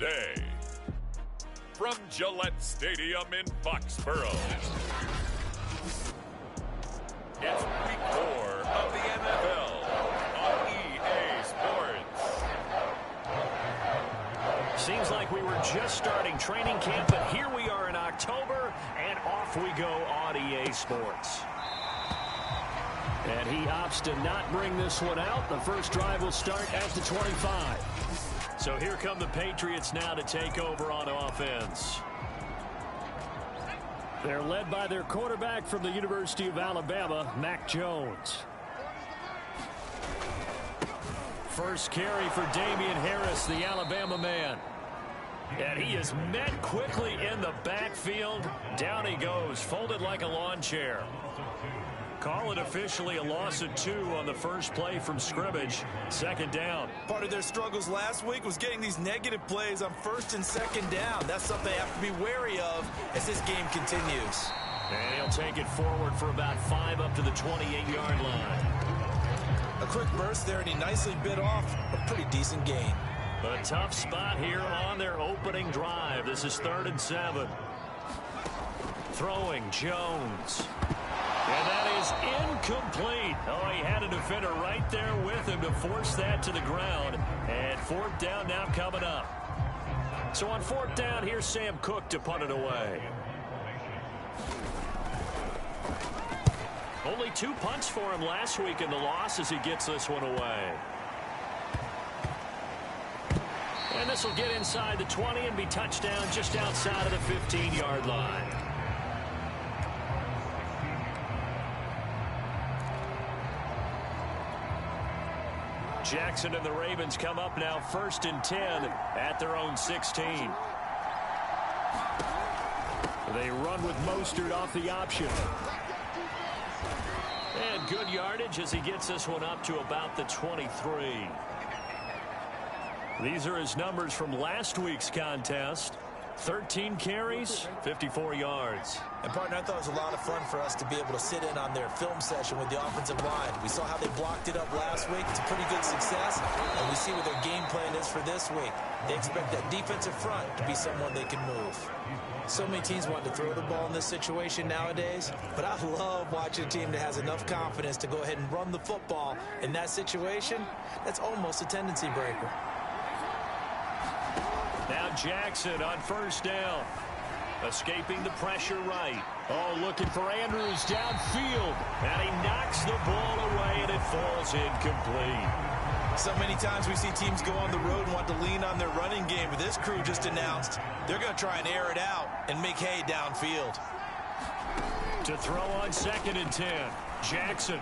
today. From Gillette Stadium in Foxborough, it's week 4 of the NFL on EA Sports. Seems like we were just starting training camp, but here we are in October, and off we go on EA Sports. And he opts to not bring this one out. The first drive will start at the 25. So here come the Patriots now to take over on offense. They're led by their quarterback from the University of Alabama, Mac Jones. First carry for Damian Harris, the Alabama man. And he is met quickly in the backfield. Down he goes, folded like a lawn chair. Call it officially a loss of 2 on the first play from scrimmage. Second down. Part of their struggles last week was getting these negative plays on first and second down. That's something they have to be wary of as this game continues. And he'll take it forward for about 5 up to the 28-yard line. A quick burst there, and he nicely bit off a pretty decent gain. A tough spot here on their opening drive. This is 3rd and 7. Throwing Jones. And that is incomplete. Oh, he had a defender right there with him to force that to the ground. And 4th down now coming up. So on 4th down, here's Sam Cook to punt it away. Only 2 punts for him last week in the loss as he gets this one away. And this will get inside the 20 and be touchdown just outside of the 15-yard line. Jackson and the Ravens come up now 1st and 10 at their own 16. They run with Mostert off the option. And good yardage as he gets this one up to about the 23. These are his numbers from last week's contest. 13 carries, 54 yards. And, partner, I thought it was a lot of fun for us to be able to sit in on their film session with the offensive line. We saw how they blocked it up last week. It's a pretty good success, and we see what their game plan is for this week. They expect that defensive front to be someone they can move. So many teams want to throw the ball in this situation nowadays, but I love watching a team that has enough confidence to go ahead and run the football in that situation. That's almost a tendency breaker. Now Jackson on 1st down. Escaping the pressure right. Oh, looking for Andrews downfield. And he knocks the ball away, and it falls incomplete. So many times we see teams go on the road and want to lean on their running game, but this crew just announced they're going to try and air it out and make hay downfield. To throw on 2nd and 10. Jackson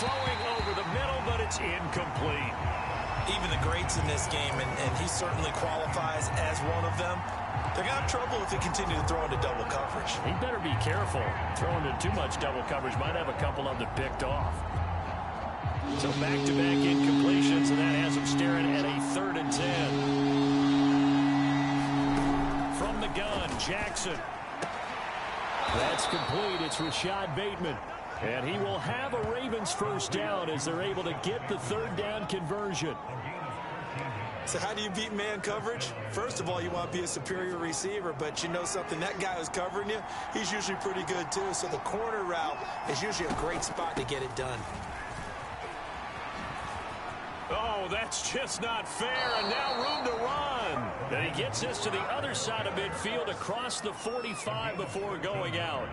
throwing over the middle, but it's incomplete. Even the greats in this game, and he certainly qualifies as one of them, they're going to have trouble if they continue to throw into double coverage. He better be careful. Throwing into too much double coverage might have a couple of them picked off. So back-to-back incompletions, and that has him staring at a 3rd and 10. From the gun, Jackson. That's complete. It's Rashad Bateman. And he will have a Ravens 1st down as they're able to get the 3rd down conversion. So how do you beat man coverage? First of all, you want to be a superior receiver, but you know something, that guy who's covering you, he's usually pretty good too. So the corner route is usually a great spot to get it done. Oh, that's just not fair, and now room to run. And he gets this to the other side of midfield across the 45 before going out.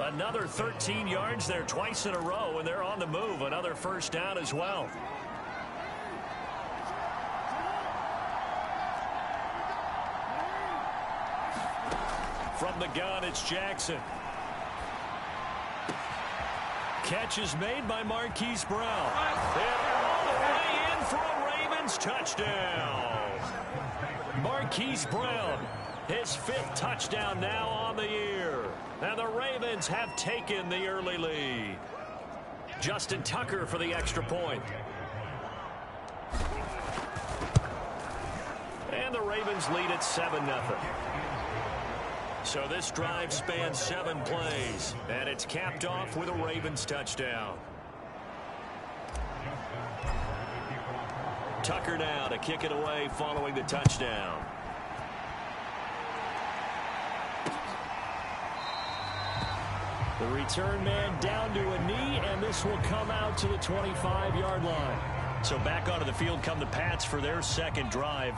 Another 13 yards there twice in a row, and they're on the move. Another 1st down as well. From the gun, it's Jackson. Catch is made by Marquise Brown. And all the way in for a Ravens touchdown. Marquise Brown, his 5th touchdown now on the year. And the Ravens have taken the early lead. Justin Tucker for the extra point. And the Ravens lead at 7-0. So this drive spans 7 plays, and it's capped off with a Ravens touchdown. Tucker now to kick it away following the touchdown. The return man down to a knee, and this will come out to the 25-yard line. So back onto the field come the Pats for their second drive.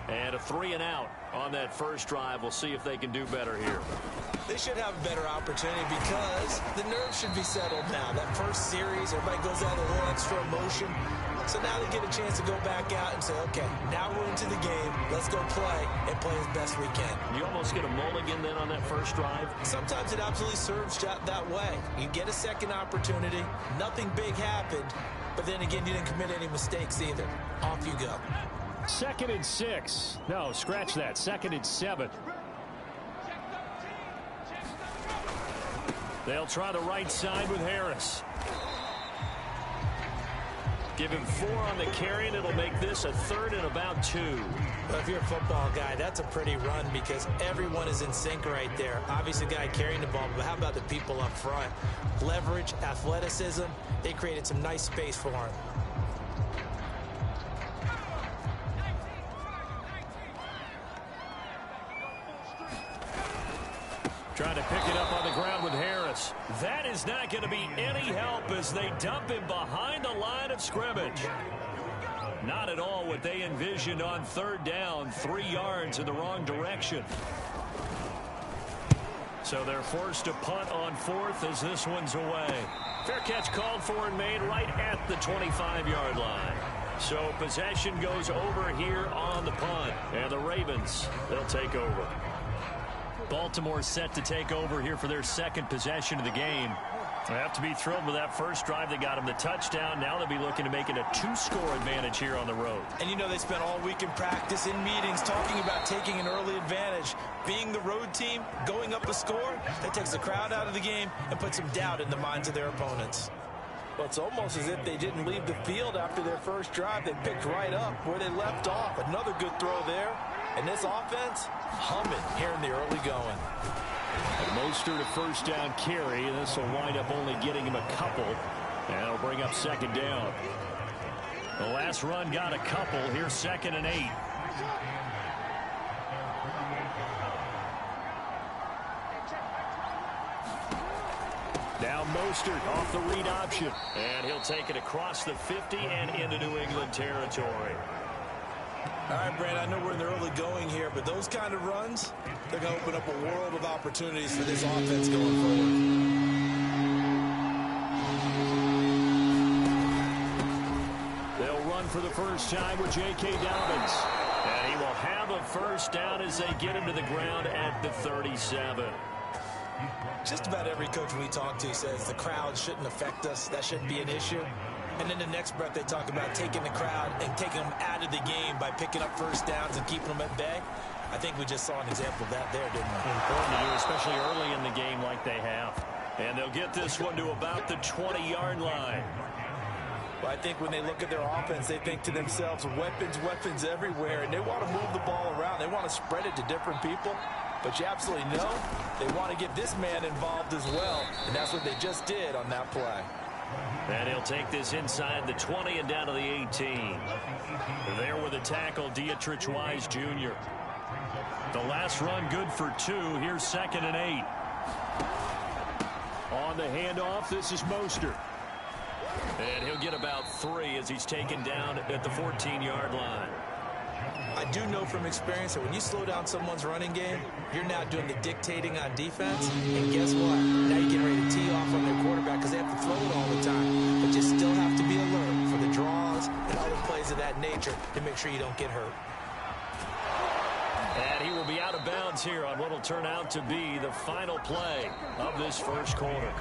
And a 3-and-out on that first drive. We'll see if they can do better here. They should have a better opportunity because the nerves should be settled now. That first series, everybody goes out with a little extra emotion. So now they get a chance to go back out and say, okay, now we're into the game. Let's go play and play as best we can. You almost get a mulligan then on that first drive? Sometimes it absolutely serves that way. You get a second opportunity. Nothing big happened. But then again, you didn't commit any mistakes either. Off you go. 2nd and 6. No, scratch that. 2nd and 7. They'll try the right side with Harris. Give him 4 on the carry, and it'll make this a 3rd and about 2. Well, if you're a football guy, that's a pretty run because everyone is in sync right there. Obviously, the guy carrying the ball, but how about the people up front? Leverage, athleticism, they created some nice space for him. Trying to pick it up on the ground with Harris. That is not going to be any help as they dump him behind the line of scrimmage. Not at all what they envisioned on 3rd down. 3 yards in the wrong direction. So they're forced to punt on 4th as this one's away. Fair catch called for and made right at the 25-yard line. So possession goes over here on the punt. And the Ravens, they'll take over. Baltimore set to take over here for their second possession of the game. They have to be thrilled with that first drive. They got them the touchdown. Now they'll be looking to make it a 2-score advantage here on the road. And you know they spent all week in practice, in meetings, talking about taking an early advantage. Being the road team, going up a score, that takes the crowd out of the game and puts some doubt in the minds of their opponents. Well, it's almost as if they didn't leave the field after their first drive. They picked right up where they left off. Another good throw there. And this offense, humming here in the early going. Mostert a first down carry. This will wind up only getting him a couple. And it'll bring up 2nd down. The last run got a couple. Here's 2nd and 8. Now Mostert off the read option. And he'll take it across the 50 and into New England territory. All right, Brand, I know we're in the early going here, but those kind of runs, they're going to open up a world of opportunities for this offense going forward. They'll run for the first time with J.K. Dobbins. And he will have a first down as they get him to the ground at the 37. Just about every coach we talk to says the crowd shouldn't affect us. That shouldn't be an issue. And then the next breath they talk about taking the crowd and taking them out of the game by picking up first downs and keeping them at bay. I think we just saw an example of that there, didn't we? Important to do, especially early in the game like they have. And they'll get this one to about the 20-yard line. Well, I think when they look at their offense, they think to themselves, weapons, weapons everywhere. And they want to move the ball around. They want to spread it to different people. But you absolutely know they want to get this man involved as well. And that's what they just did on that play. And he'll take this inside the 20 and down to the 18. There with a tackle, Dietrich Wise Jr. The last run good for 2. Here's 2nd and 8. On the handoff, this is Mostert. And he'll get about 3 as he's taken down at the 14-yard line. I do know from experience that when you slow down someone's running game, you're now doing the dictating on defense. And guess what? Now you're getting ready to tee off on their quarterback because they have to throw it all the time. But you still have to be alert for the draws and other plays of that nature to make sure you don't get hurt. And he will be out of bounds here on what will turn out to be the final play of this first quarter.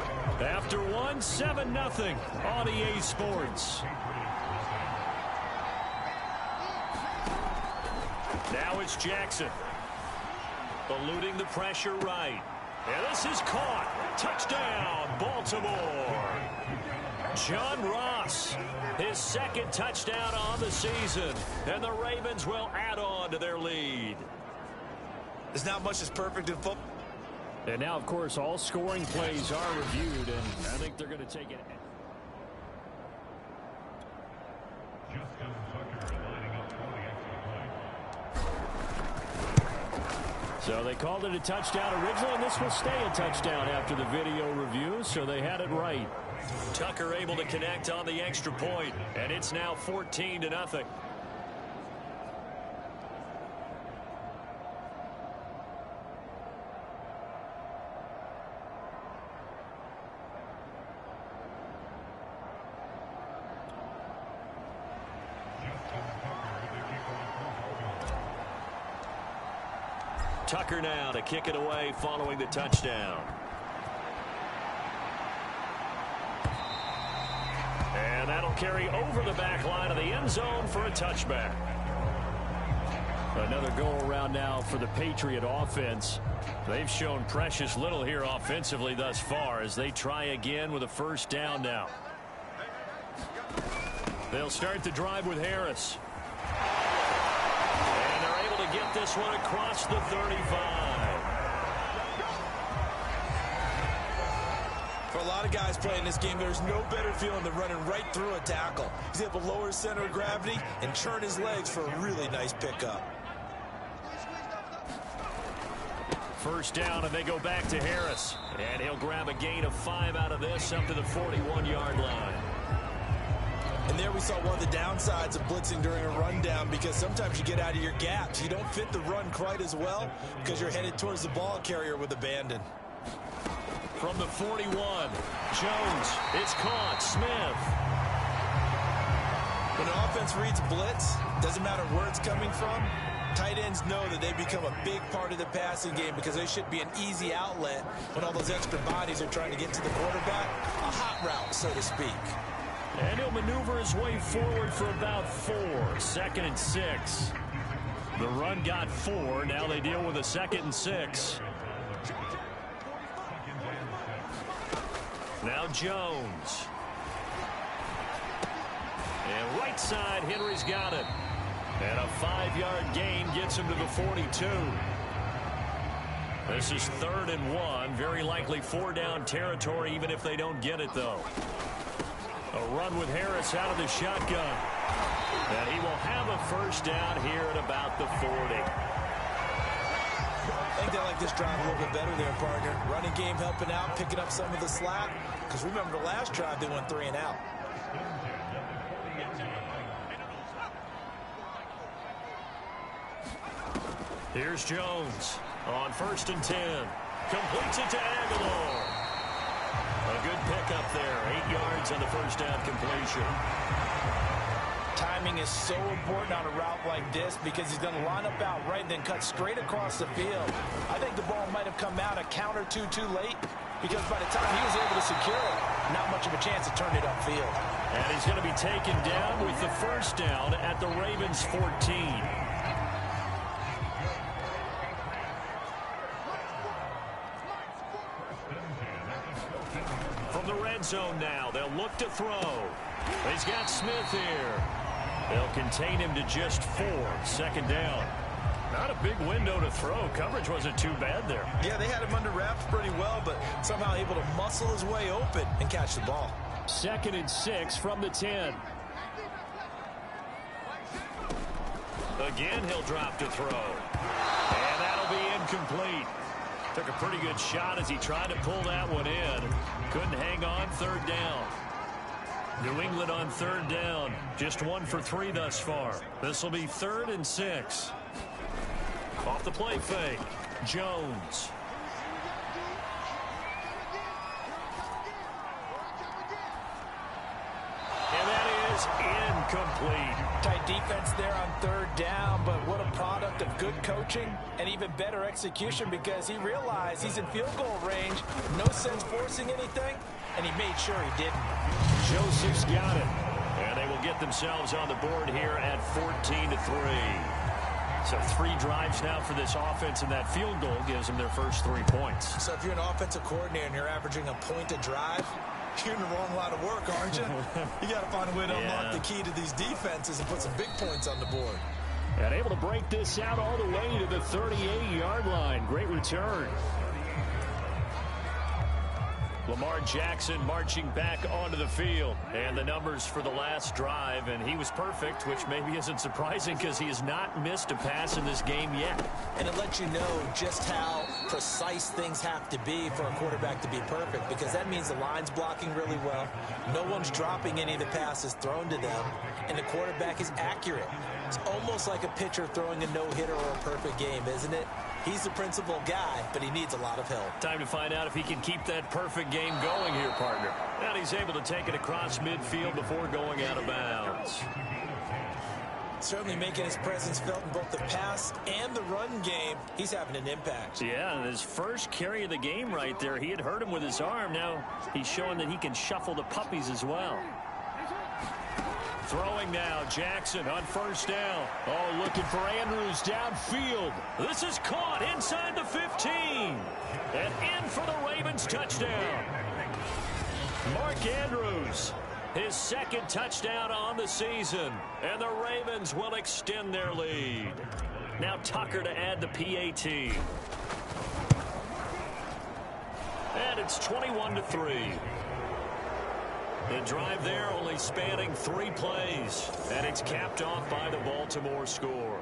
After one, 7-0 on EA Sports. Now it's Jackson. Eluding the pressure right. And this is caught. Touchdown, Baltimore. John Ross, his second touchdown on the season. And the Ravens will add on to their lead. There's not much that's perfect in football. And now, of course, all scoring plays are reviewed, and I think they're going to take it. So they called it a touchdown originally, and this will stay a touchdown after the video review, so they had it right. Tucker able to connect on the extra point, and it's now 14-0. Tucker now to kick it away following the touchdown. And that'll carry over the back line of the end zone for a touchback. Another go-around now for the Patriot offense. They've shown precious little here offensively thus far as they try again with a first down now. They'll start the drive with Harris. And they're able to get this one across the 35. For a lot of guys playing this game, there's no better feeling than running right through a tackle. He's able to lower his center of gravity and churn his legs for a really nice pickup. First down, and they go back to Harris. And he'll grab a gain of 5 out of this up to the 41-yard line. And there we saw one of the downsides of blitzing during a rundown, because sometimes you get out of your gaps. You don't fit the run quite as well because you're headed towards the ball carrier with abandon. From the 41, Jones, it's caught, Smith. When an offense reads blitz, doesn't matter where it's coming from, tight ends know that they become a big part of the passing game because they should be an easy outlet when all those extra bodies are trying to get to the quarterback. A hot route, so to speak. And he'll maneuver his way forward for about 4. 2nd and 6. The run got 4. Now they deal with a 2nd and 6. Now Jones. And right side, Henry's got it. And a 5-yard gain gets him to the 42. This is 3rd and 1. Very likely 4-down territory, even if they don't get it, though. A run with Harris out of the shotgun. And he will have a first down here at about the 40. I think they like this drive a little bit better there, partner. Running game helping out, picking up some of the slack. Because remember the last drive, they went 3 and out. Here's Jones on 1st and 10. Completes it to Aguilar. A good pickup there. 8 yards on the first down completion. Timing is so important on a route like this because he's going to line up out right and then cut straight across the field. I think the ball might have come out a count or two too late because by the time he was able to secure it, not much of a chance to turn it upfield. And he's going to be taken down with the first down at the Ravens 14. From the red zone now, they'll look to throw. He's got Smith here. They'll contain him to just 4. 2nd down. Not a big window to throw. Coverage wasn't too bad there. Yeah, they had him under wraps pretty well, but somehow able to muscle his way open and catch the ball. 2nd and 6 from the 10. Again, he'll drop to throw. And that'll be incomplete. Took a pretty good shot as he tried to pull that one in. Couldn't hang on. 3rd down. New England on 3rd down. Just 1 for 3 thus far. This will be 3rd and 6. Off the play fake. Jones. And that is incomplete. Tight defense there on 3rd down, but what a product of good coaching and even better execution because he realized he's in field goal range. No sense forcing anything, and he made sure he didn't. Joseph's got it. And they will get themselves on the board here at 14-3. So 3 drives now for this offense, and that field goal gives them their first 3 points. So if you're an offensive coordinator and you're averaging a point a drive, you're in the wrong line of work, aren't you? You got to find a way to unlock the key to these defenses and put some big points on the board. And able to break this out all the way to the 38-yard line. Great return. Lamar Jackson marching back onto the field. And the numbers for the last drive, and he was perfect, which maybe isn't surprising because he has not missed a pass in this game yet. And it lets you know just how precise things have to be for a quarterback to be perfect, because that means the line's blocking really well. No one's dropping any of the passes thrown to them, and the quarterback is accurate. It's almost like a pitcher throwing a no-hitter or a perfect game, isn't it? He's the principal guy, but he needs a lot of help. Time to find out if he can keep that perfect game going here, partner. And he's able to take it across midfield before going out of bounds. Certainly making his presence felt in both the pass and the run game. He's having an impact. Yeah, and his first carry of the game right there, he had hurt him with his arm. Now he's showing that he can shuffle the puppies as well. Throwing now, Jackson on first down. Oh, looking for Andrews downfield. This is caught inside the 15. And in for the Ravens touchdown. Mark Andrews, his second touchdown on the season. And the Ravens will extend their lead. Now Tucker to add the PAT. And it's 21-3. The drive there only spanning 3 plays, and it's capped off by the Baltimore score.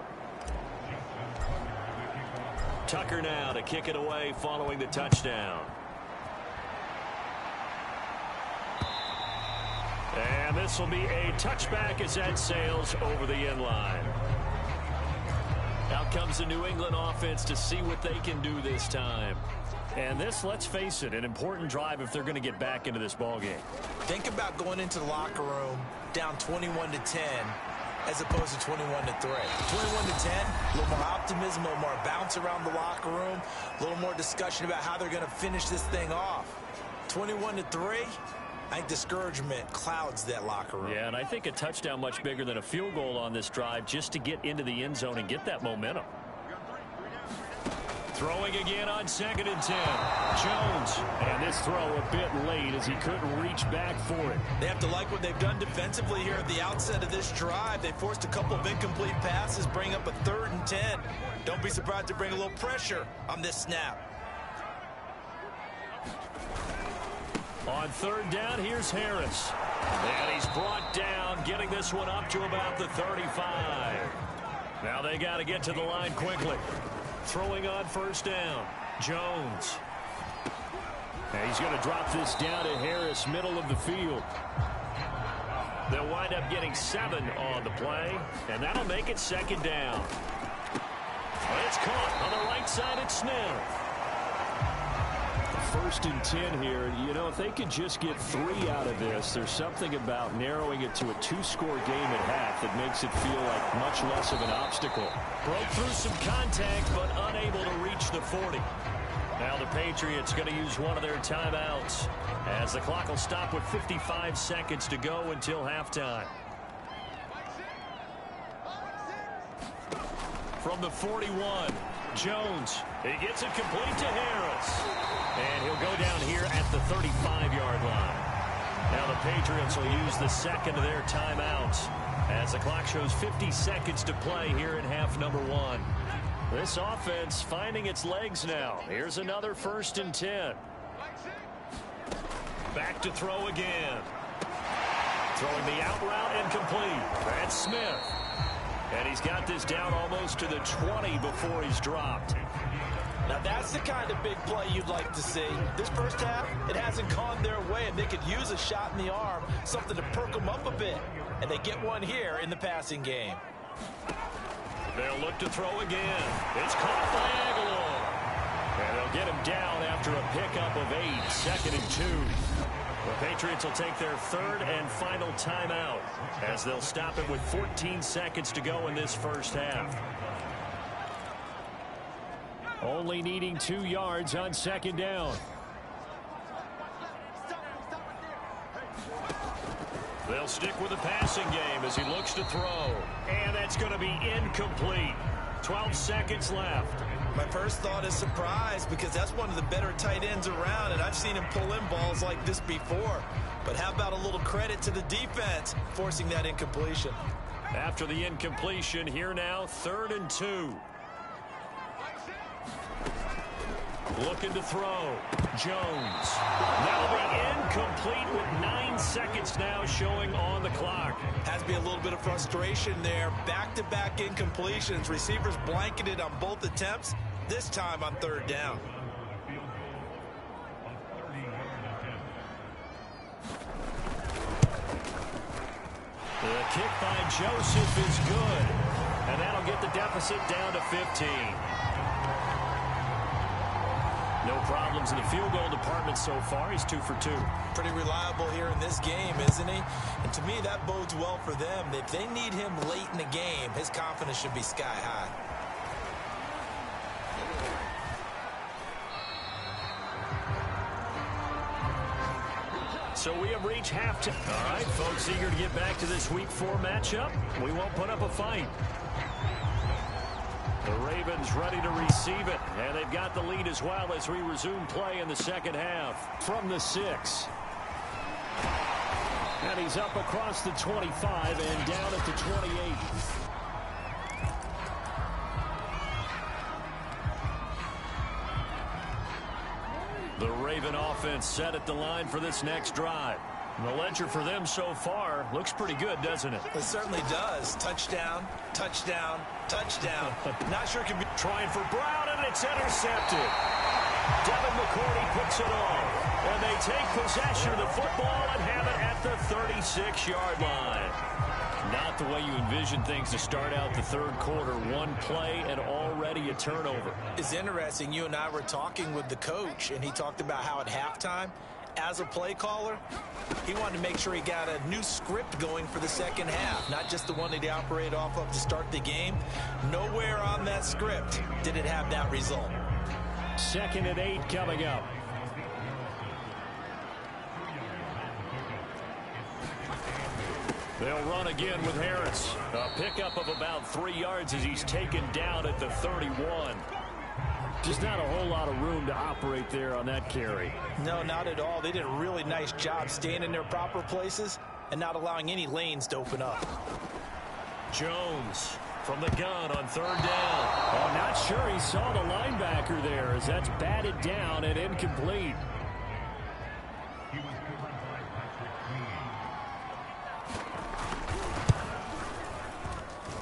Tucker now to kick it away following the touchdown. And this will be a touchback as that sails over the end line. Out comes the New England offense to see what they can do this time. And this, let's face it, an important drive if they're going to get back into this ballgame. Think about going into the locker room down 21-10 as opposed to 21-3. 21-10, a little more optimism, a little more bounce around the locker room, a little more discussion about how they're going to finish this thing off. 21-3, I think discouragement clouds that locker room. Yeah, and I think a touchdown much bigger than a field goal on this drive just to get into the end zone and get that momentum. Throwing again on 2nd and 10. Jones. And this throw a bit late as he couldn't reach back for it. They have to like what they've done defensively here at the outset of this drive. They forced a couple of incomplete passes, bring up a 3rd and 10. Don't be surprised to bring a little pressure on this snap. On 3rd down, here's Harris. And he's brought down, getting this one up to about the 35. Now they got to get to the line quickly. Throwing on 1st down, Jones. And he's going to drop this down to Harris, middle of the field. They'll wind up getting 7 on the play, and that'll make it 2nd down. It's caught on the right side at Smith. 1st and 10 here. You know, if they could just get 3 out of this, there's something about narrowing it to a 2-score game at half that makes it feel like much less of an obstacle. Broke through some contact, but unable to reach the 40. Now the Patriots going to use one of their timeouts as the clock will stop with 55 seconds to go until halftime. From the 41, Jones. He gets it complete to Harris. And he'll go down here at the 35-yard line. Now the Patriots will use the 2nd of their timeouts as the clock shows 50 seconds to play here in half number 1. This offense finding its legs now. Here's another 1st and 10. Back to throw again. Throwing the out route incomplete. That's Smith. And he's got this down almost to the 20 before he's dropped. Now that's the kind of big play you'd like to see. This first half, it hasn't gone their way, and they could use a shot in the arm, something to perk them up a bit. And they get one here in the passing game. They'll look to throw again. It's caught by Aguilar. And they'll get him down after a pickup of 8, 2nd and 2. The Patriots will take their 3rd and final timeout as they'll stop it with 14 seconds to go in this first half. Only needing 2 yards on 2nd down. They'll stick with the passing game as he looks to throw. And that's going to be incomplete. 12 seconds left. My first thought is surprise, because that's one of the better tight ends around, and I've seen him pull in balls like this before. But how about a little credit to the defense forcing that incompletion? After the incompletion, here now, 3rd and 2. Looking to throw. Jones. That'll be incomplete with 9 seconds now showing on the clock. Has to be a little bit of frustration there. Back-to-back incompletions. Receivers blanketed on both attempts, this time on third down. The kick by Joseph is good. And that'll get the deficit down to 15. No problems in the field goal department so far. He's 2 for 2. Pretty reliable here in this game, isn't he? And to me, that bodes well for them. If they need him late in the game, his confidence should be sky high. So we have reached halftime. All right, folks, eager to get back to this Week 4 matchup. We won't put up a fight. The Ravens ready to receive it, and they've got the lead as well as we resume play in the second half. From the 6. And he's up across the 25 and down at the 28. The Raven offense set at the line for this next drive. The ledger for them so far looks pretty good, doesn't it? It certainly does. Touchdown, touchdown, touchdown. Not sure it can be. Trying for Brown, and it's intercepted. Devin McCourty picks it off. And they take possession of the football and have it at the 36-yard line. Not the way you envision things to start out the third quarter. One play and already a turnover. It's interesting. You and I were talking with the coach, and he talked about how at halftime, as a play caller, he wanted to make sure he got a new script going for the second half, not just the one that he operated off of to start the game. Nowhere on that script did it have that result. 2nd and 8 coming up. They'll run again with Harris. A pickup of about 3 yards as he's taken down at the 31. Just not a whole lot of room to operate there on that carry. No, not at all. They did a really nice job staying in their proper places and not allowing any lanes to open up. Jones from the gun on 3rd down. I'm not sure he saw the linebacker there as that's batted down and incomplete.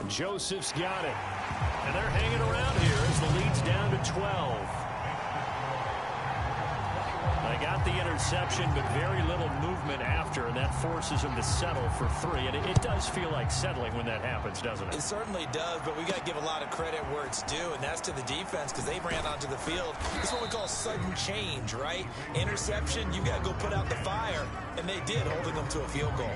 Joseph's got it. And they're hanging around here as the lead's down to 12. They got the interception, but very little movement after, and that forces them to settle for 3. And it does feel like settling when that happens, doesn't it? It certainly does, but we got to give a lot of credit where it's due, and that's to the defense because they ran onto the field. It's what we call sudden change, right? Interception, you got to go put out the fire, and they did, holding them to a field goal.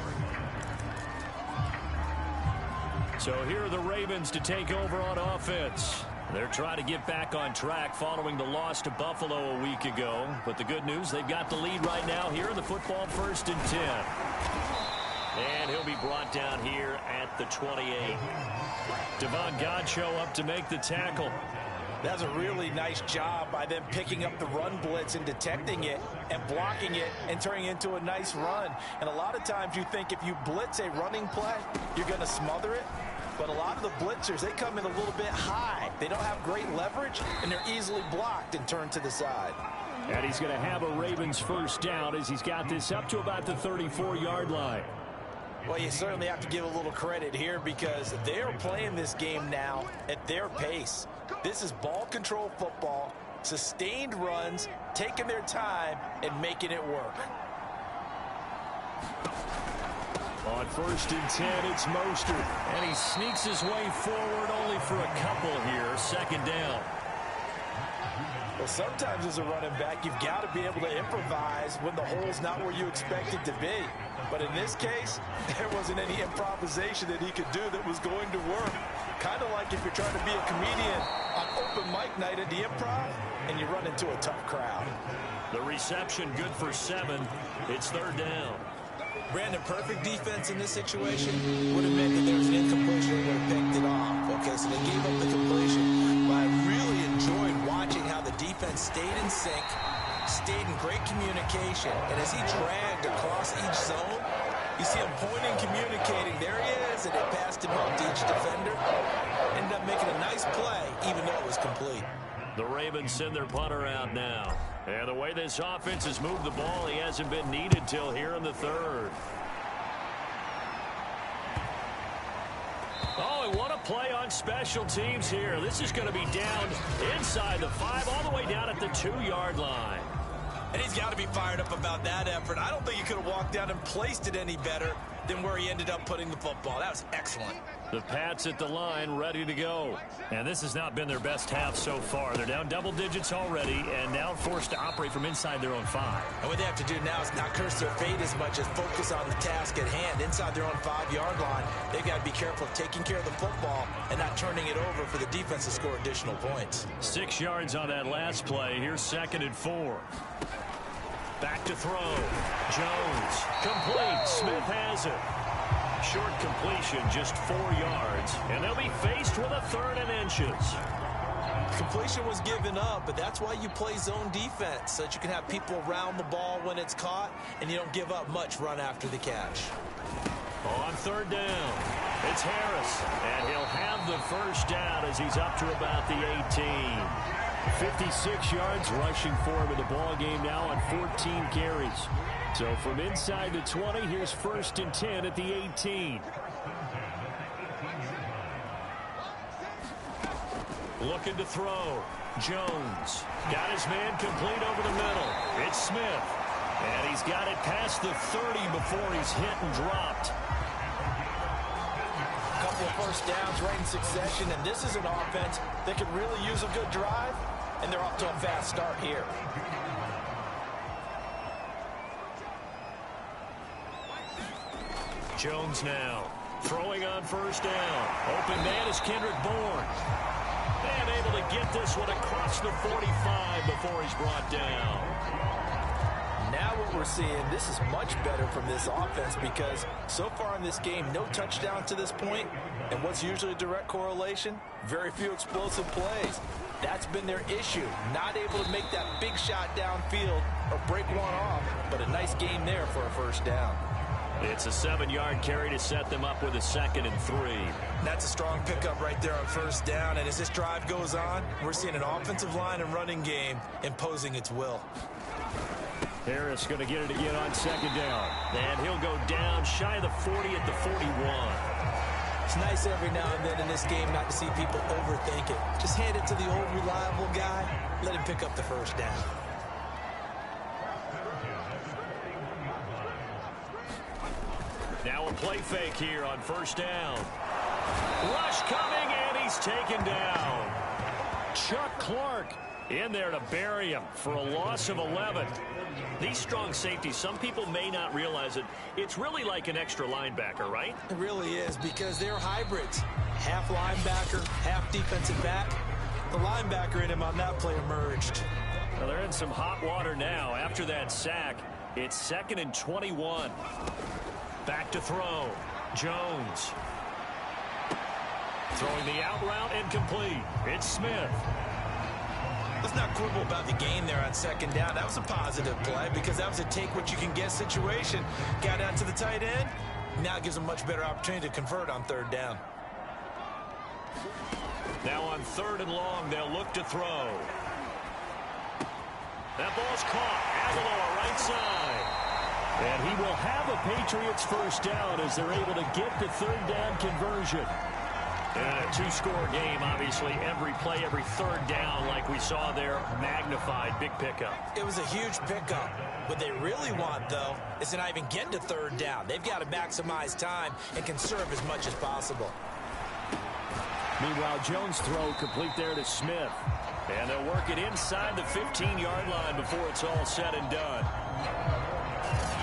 So here are the Ravens to take over on offense. They're trying to get back on track following the loss to Buffalo a week ago. But the good news, they've got the lead right now here in the football 1st and 10. And he'll be brought down here at the 28. Devon Godchaux up to make the tackle. That's a really nice job by them picking up the run blitz and detecting it and blocking it and turning it into a nice run. And a lot of times you think if you blitz a running play, you're going to smother it. But a lot of the blitzers, they come in a little bit high. They don't have great leverage, and they're easily blocked and turned to the side. And he's going to have a Ravens 1st down as he's got this up to about the 34-yard line. Well, you certainly have to give a little credit here because they're playing this game now at their pace. This is ball control football, sustained runs, taking their time, and making it work. On 1st and 10, it's Mostert. And he sneaks his way forward only for a couple here. 2nd down. Well, sometimes as a running back, you've got to be able to improvise when the hole's not where you expect it to be. But in this case, there wasn't any improvisation that he could do that was going to work. Kind of like if you're trying to be a comedian on open mic night at the Improv and you run into a tough crowd. The reception good for 7. It's 3rd down. Brandon, perfect defense in this situation would have meant that there was an incompletion. They would have picked it off. Okay, so they gave up the completion. But I really enjoyed watching how the defense stayed in sync, stayed in great communication. And as he dragged across each zone, you see him pointing, communicating. There he is, and they passed him up to each defender. Ended up making a nice play, even though it was complete. The Ravens send their punter out now. And the way this offense has moved the ball, he hasn't been needed till here in the third. Oh, and what a play on special teams here. This is going to be down inside the 5, all the way down at the 2-yard line. And he's got to be fired up about that effort. I don't think he could have walked down and placed it any better than where he ended up putting the football. That was excellent. The Pats at the line, ready to go. And this has not been their best half so far. They're down double digits already and now forced to operate from inside their own 5. And what they have to do now is not curse their fate as much as focus on the task at hand. Inside their own 5-yard line, they've got to be careful of taking care of the football and not turning it over for the defense to score additional points. 6 yards on that last play. Here's 2nd and 4. Back to throw. Jones. Complete. Smith has it. Short completion, just 4 yards. And they'll be faced with a 3rd and inches. Completion was given up, but that's why you play zone defense, so that you can have people around the ball when it's caught, and you don't give up much run after the catch. On 3rd down, it's Harris, and he'll have the first down as he's up to about the 18. 56 yards rushing for him in the ball game now on 14 carries. So from inside the 20, here's 1st and 10 at the 18. Looking to throw. Jones got his man complete over the middle. It's Smith. And he's got it past the 30 before he's hit and dropped. A couple of first downs right in succession, and this is an offense that could really use a good drive, and they're off to a fast start here. Jones now throwing on 1st down. Open man is Kendrick Bourne. And able to get this one across the 45 before he's brought down. Now what we're seeing, this is much better from this offense because so far in this game, no touchdown to this point. And what's usually a direct correlation? Very few explosive plays. That's been their issue. Not able to make that big shot downfield or break one off, but a nice game there for a 1st down. It's a 7-yard carry to set them up with a 2nd and 3. That's a strong pickup right there on 1st down. And as this drive goes on, we're seeing an offensive line and running game imposing its will. Harris going to get it again on 2nd down. And he'll go down shy of the 40 at the 41. It's nice every now and then in this game not to see people overthink it. Just hand it to the old reliable guy. Let him pick up the 1st down. Now a play fake here on 1st down. Rush coming, and he's taken down. Chuck Clark in there to bury him for a loss of 11. These strong safeties, some people may not realize it. It's really like an extra linebacker, right? It really is because they're hybrids. Half linebacker, half defensive back. The linebacker in him on that play emerged. Well, they're in some hot water now after that sack. It's 2nd and 21. Back to throw. Jones. Throwing the out route and complete. It's Smith. Let's not quibble about the gain there on 2nd down. That was a positive play because that was a take-what-you-can-get situation. Got out to the tight end. Now it gives them much better opportunity to convert on 3rd down. Now on 3rd and long, they'll look to throw. That ball's caught. Aguilar right side. And he will have a Patriots 1st down as they're able to get the 3rd down conversion. And a 2-score game, obviously, every play, every 3rd down, like we saw there, magnified, big pickup. It was a huge pickup. What they really want, though, is to not even get to 3rd down. They've got to maximize time and conserve as much as possible. Meanwhile, Jones' throw complete there to Smith. And they'll work it inside the 15-yard line before it's all said and done.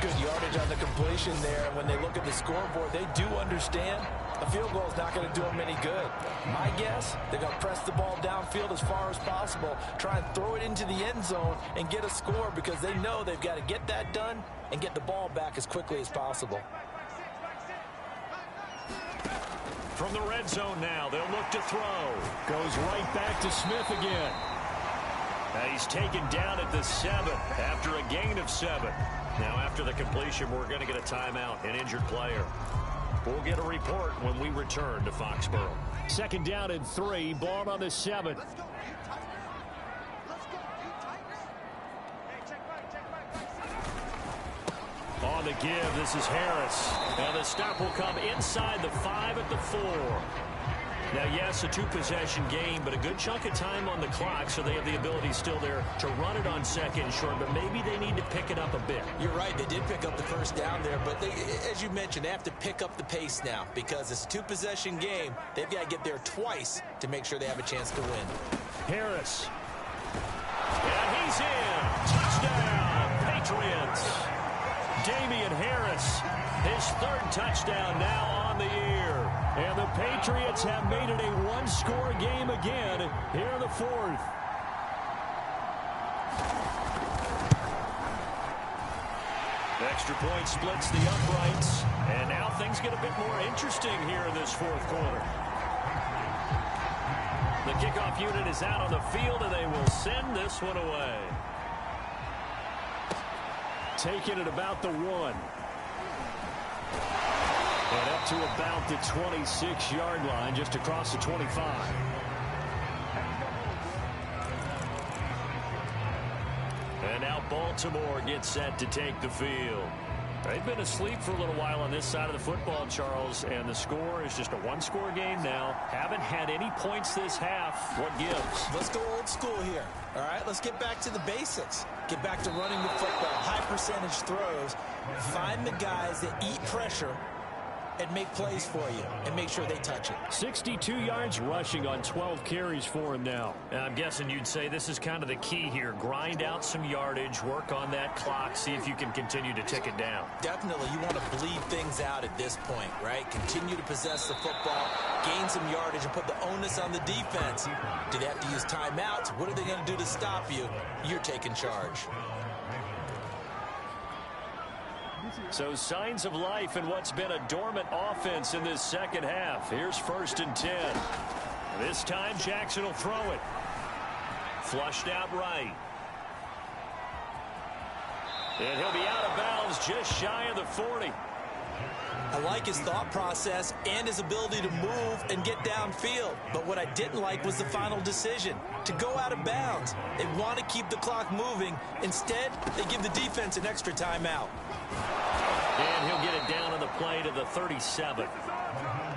Good yardage on the completion there. When they look at the scoreboard, they do understand a field goal is not going to do them any good. My guess, they're going to press the ball downfield as far as possible, try and throw it into the end zone and get a score because they know they've got to get that done and get the ball back as quickly as possible. From the red zone now, they'll look to throw. Goes right back to Smith again. And he's taken down at the 7 after a gain of 7. Now, after the completion, we're going to get a timeout, an injured player. We'll get a report when we return to Foxborough. 2nd down and 3, ball on the 7. on the give. This is Harris. Now the stop will come inside the 5 at the 4. Now, yes, a two-possession game, but a good chunk of time on the clock, so they have the ability still there to run it on second and short, but maybe they need to pick it up a bit. You're right. They did pick up the first down there, but they, as you mentioned, they have to pick up the pace now because it's a two-possession game. They've got to get there twice to make sure they have a chance to win. Harris. And he's in. Touchdown, Patriots. Damian Harris, his third touchdown now on the year. And the Patriots have made it a one-score game again here in the 4th. Extra point splits the uprights. And now things get a bit more interesting here in this 4th quarter. The kickoff unit is out on the field, and they will send this one away. Taking it about the 1. And up to about the 26-yard line, just across the 25. And now Baltimore gets set to take the field. They've been asleep for a little while on this side of the football, Charles, and the score is just a one-score game now. Haven't had any points this half. What gives? Let's go old school here. All right, let's get back to the basics. Get back to running the football, high-percentage throws. Find the guys that eat pressure and make plays for you and make sure they touch it. 62 yards rushing on 12 carries for him now. I'm guessing you'd say this is kind of the key here. Grind out some yardage, work on that clock, see if you can continue to tick it down. Definitely, you want to bleed things out at this point, right? Continue to possess the football, gain some yardage, and put the onus on the defense. Do they have to use timeouts? What are they going to do to stop you? You're taking charge. So signs of life in what's been a dormant offense in this second half. Here's 1st and 10. This time Jackson will throw it. Flushed out right. And he'll be out of bounds just shy of the 40. I like his thought process and his ability to move and get downfield. But what I didn't like was the final decision, to go out of bounds. They want to keep the clock moving. Instead, they give the defense an extra timeout. And he'll get it down on the play to the 37.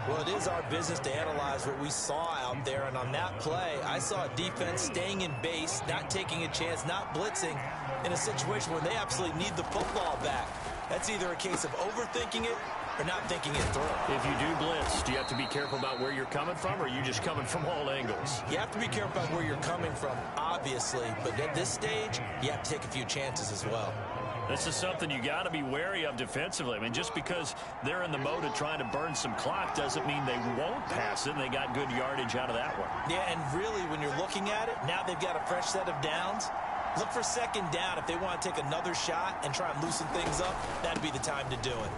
Well, it is our business to analyze what we saw out there. And on that play, I saw a defense staying in base, not taking a chance, not blitzing in a situation where they absolutely need the football back. That's either a case of overthinking it or not thinking it through. If you do blitz, do you have to be careful about where you're coming from, or are you just coming from all angles? You have to be careful about where you're coming from, obviously. But at this stage, you have to take a few chances as well. This is something you got to be wary of defensively. I mean, just because they're in the mode of trying to burn some clock doesn't mean they won't pass it, and they got good yardage out of that one. Yeah, and really, when you're looking at it, now they've got a fresh set of downs. Look for second down. If they want to take another shot and try and loosen things up, that'd be the time to do it.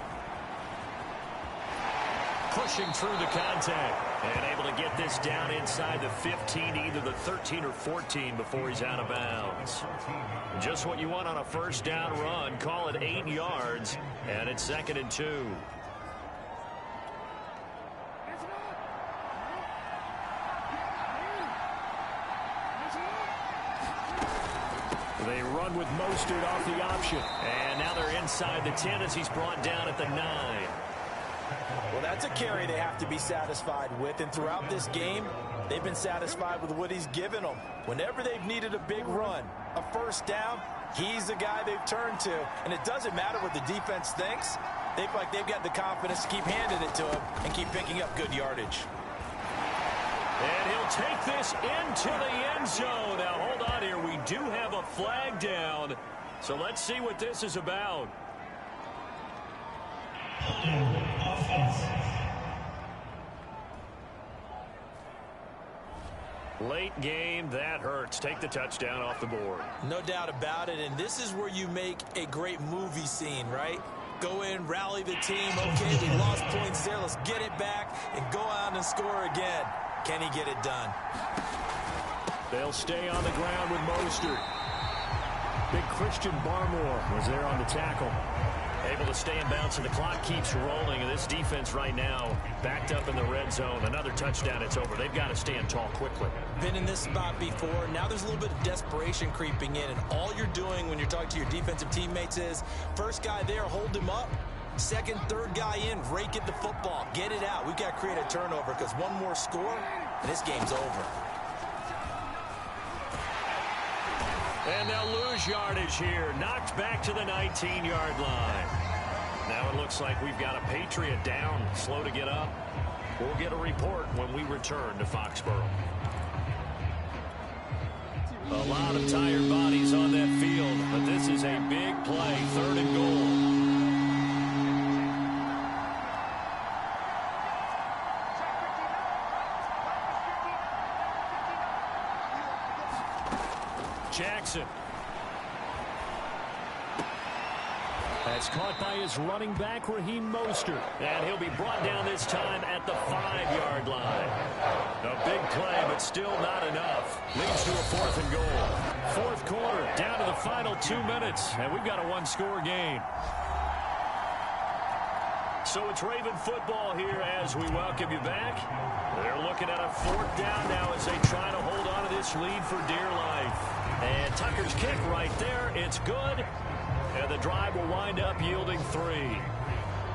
Pushing through the contact and able to get this down inside the 15, either the 13 or 14 before he's out of bounds. Just what you want on a first down run. Call it 8 yards, and it's 2nd and 2. They run with Mostert off the option. And now they're inside the 10 as he's brought down at the 9. Well, that's a carry they have to be satisfied with. And throughout this game, they've been satisfied with what he's given them. Whenever they've needed a big run, a first down, he's the guy they've turned to. And it doesn't matter what the defense thinks. They feel like they've got the confidence to keep handing it to him and keep picking up good yardage. And he'll take this into the end zone. Now, hold on here. We do have a flag down. So let's see what this is about. Late game, that hurts. Take the touchdown off the board. No doubt about it, and this is where you make a great movie scene, right? Go in, rally the team. Okay, we lost points there. Let's get it back and go out and score again. Can he get it done? They'll stay on the ground with Mostert. Big Christian Barmore was there on the tackle. Able to stay in bounds, and the clock keeps rolling. And this defense right now backed up in the red zone. Another touchdown, it's over. They've got to stand tall quickly. Been in this spot before. Now there's a little bit of desperation creeping in, and all you're doing when you're talking to your defensive teammates is, first guy there, hold him up. Second, third guy in, rake at the football. Get it out. We've got to create a turnover because one more score, and this game's over. And they'll lose yardage here. Knocked back to the 19-yard line. Now it looks like we've got a Patriot down, slow to get up. We'll get a report when we return to Foxborough. A lot of tired bodies on that field, but this is a big play, 3rd and goal. Jackson. That's caught by his running back, Raheem Mostert. And he'll be brought down this time at the 5-yard line. A big play, but still not enough. Leads to a 4th and goal. 4th quarter, down to the final 2 minutes. And we've got a 1-score game. So it's Raven football here as we welcome you back. They're looking at a 4th down now as they try to hold on to this lead for dear life. And Tucker's kick right there. It's good. And the drive will wind up yielding 3.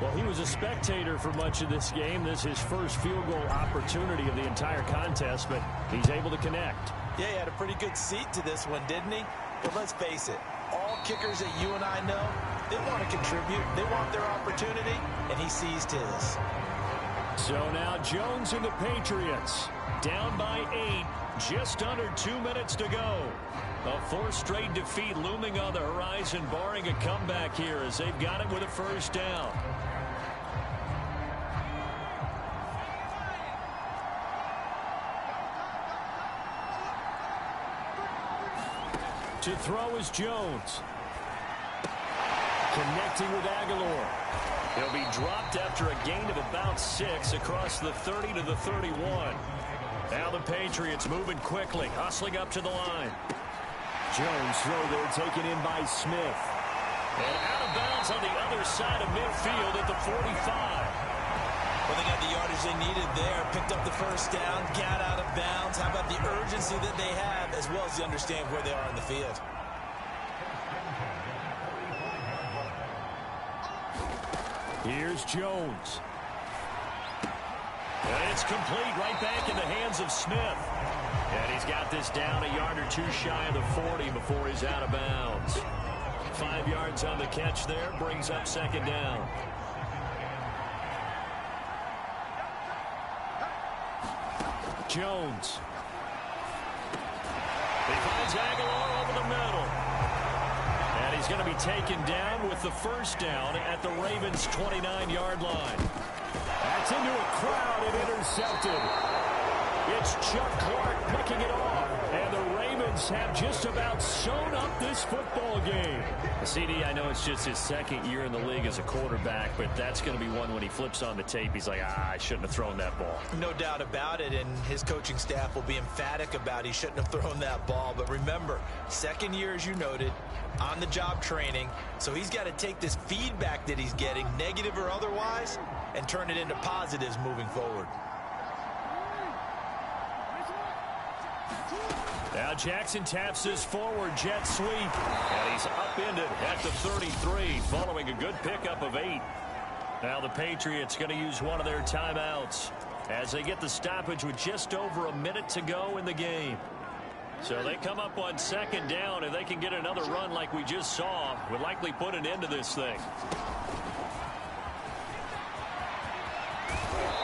Well, he was a spectator for much of this game. This is his first field goal opportunity of the entire contest, but he's able to connect. Yeah, he had a pretty good seat to this one, didn't he? But let's face it, all kickers that you and I know, they want to contribute. They want their opportunity, and he seized his. So now Jones and the Patriots down by 8, just under 2 minutes to go. A 4th straight defeat looming on the horizon, barring a comeback here as they've got it with a 1st down. To throw is Jones. Connecting with Aguilar. He'll be dropped after a gain of about 6 across the 30 to the 31. Now the Patriots moving quickly, hustling up to the line. Jones throw there taken in by Smith. And out of bounds on the other side of midfield at the 45. Well, they got the yardage they needed there. Picked up the 1st down, got out of bounds. How about the urgency that they have as well as they understand where they are in the field? Here's Jones. And it's complete right back in the hands of Smith. And he's got this down a yard or 2 shy of the 40 before he's out of bounds. 5 yards on the catch there, brings up 2nd down. Jones. He finds Aguilar over the middle. And he's going to be taken down with the 1st down at the Ravens' 29-yard line. That's into a crowd and intercepted. It's Chuck Clark picking it off. And the Ravens have just about sewn up this football game. CD, I know it's just his 2nd year in the league as a quarterback, but that's going to be one when he flips on the tape. He's like, I shouldn't have thrown that ball. No doubt about it, and his coaching staff will be emphatic about he shouldn't have thrown that ball. But remember, 2nd year, as you noted, on-the-job training, so he's got to take this feedback that he's getting, negative or otherwise, and turn it into positives moving forward. Now Jackson taps this forward jet sweep. And he's upended at the 33 following a good pickup of 8. Now the Patriots going to use one of their timeouts as they get the stoppage with just over a minute to go in the game. So they come up on 2nd down. If they can get another run like we just saw, would likely put an end to this thing.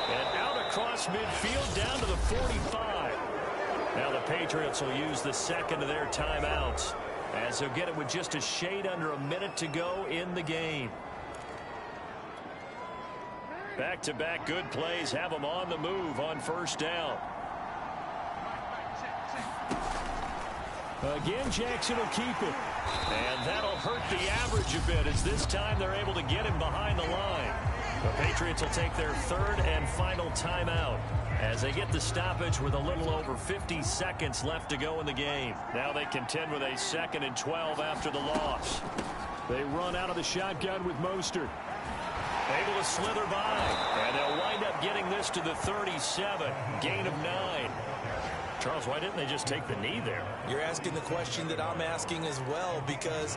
And out across midfield down to the 45. Now the Patriots will use the 2nd of their timeouts as they'll get it with just a shade under a minute to go in the game. Back-to-back good plays have them on the move on 1st down. Again, Jackson will keep it. And that'll hurt the average a bit as this time they're able to get him behind the line. The Patriots will take their 3rd and final timeout as they get the stoppage with a little over 50 seconds left to go in the game. Now they contend with a 2nd and 12 after the loss. They run out of the shotgun with Mostert. Able to slither by, and they'll wind up getting this to the 37. Gain of 9. Charles, why didn't they just take the knee there? You're asking the question that I'm asking as well, because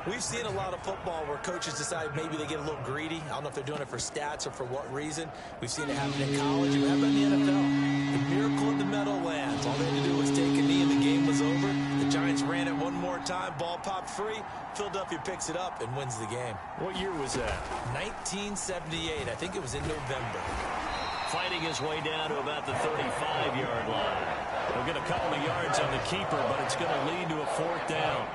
we've seen a lot of football where coaches decide maybe they get a little greedy. I don't know if they're doing it for stats or for what reason. We've seen it happen in college. It happened in the NFL. The miracle in the Meadowlands. All they had to do was take a knee and the game was over. The Giants ran it one more time. Ball popped free. Philadelphia picks it up and wins the game. What year was that? 1978. I think it was in November. Fighting his way down to about the 35-yard line. He'll get a couple of yards on the keeper, but it's going to lead to a 4th down.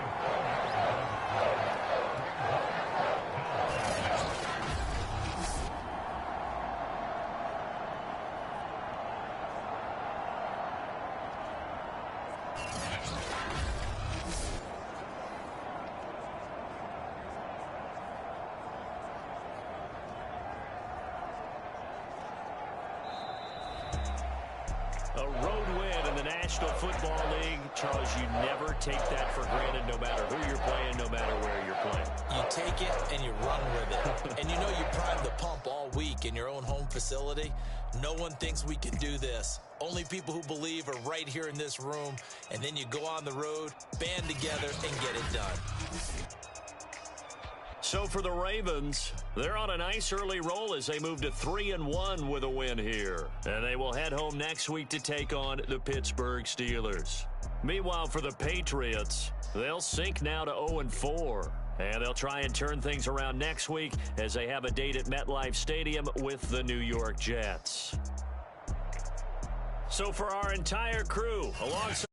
A road win in the National Football League. Charles, you never take that for granted no matter who you're playing, no matter where you're playing. You take it and you run with it. And you know you prime the pump all week in your own home facility. No one thinks we can do this. Only people who believe are right here in this room. And then you go on the road, band together, and get it done. So for the Ravens, they're on a nice early roll as they move to 3-1 with a win here. And they will head home next week to take on the Pittsburgh Steelers. Meanwhile, for the Patriots, they'll sink now to 0-4. And they'll try and turn things around next week as they have a date at MetLife Stadium with the New York Jets. So for our entire crew, alongside